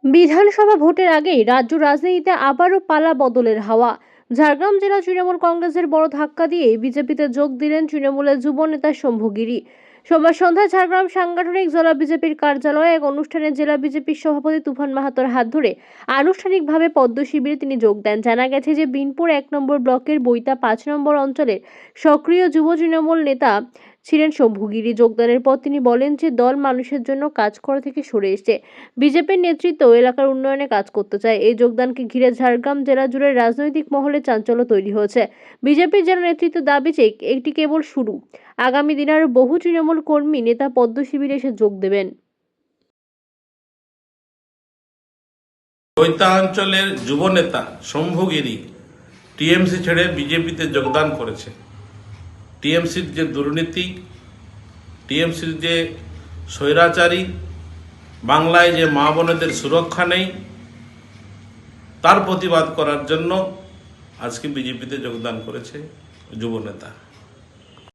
বিধানসভা ভোটের আগেই রাজ্য রাজনীতিতে আবারও পালা বদলের হাওয়া। ঝাড়গ্রাম জেলা তৃণমূল কংগ্রেসের বড় ধাক্কা দিয়ে বিজেপিতে যোগ দিলেন তৃণমূলের যুব নেতা শম্ভু গিরি। সোমবার সন্ধ্যায় ঝাড়গ্রাম সাংগঠনিক জেলা বিজেপির কার্যালয়ে এক অনুষ্ঠানে জেলা বিজেপির সভাপতি তুফান মাহাতোর হাত ধরে আনুষ্ঠানিকভাবে পদ্ম শিবিরে তিনি যোগ দেন। জানা গেছে যে বিনপুর 1 নম্বর ব্লকের বইতা 5 নম্বর অঞ্চলের সক্রিয় যুব তৃণমূল নেতা ছিলেন শম্ভু গিরি। যোগদানের পর তিনি বলেন যে দল মানুষের জন্য কাজ করা থেকে সরে এসেছে, বিজেপির নেতৃত্ব এলাকার উন্নয়নে কাজ করতে চায়। এই যোগদানকে ঘিরে ঝাড়গ্রাম জেলা জুড়ে রাজনৈতিক মহলে চাঞ্চল্য তৈরি হয়েছে। বিজেপির জেলা নেতৃত্ব দাবি যে এটি কেবল শুরু, আগামী দিনে আরও বহু তৃণমূল কর্মী নেতা পদ্ম শিবিরে এসে যোগ দেবেন। বৈতা অঞ্চলের যুব নেতা শম্ভু গিরি টিএমসি ছেড়ে বিজেপিতে যোগদান করেছে। টিএমসির যে দুর্নীতি, টিএমসির যে স্বৈরাচারী, বাংলায় যে মা বোনেদের সুরক্ষা নেই, তার প্রতিবাদ করার জন্য আজকে বিজেপিতে যোগদান করেছে যুব নেতা।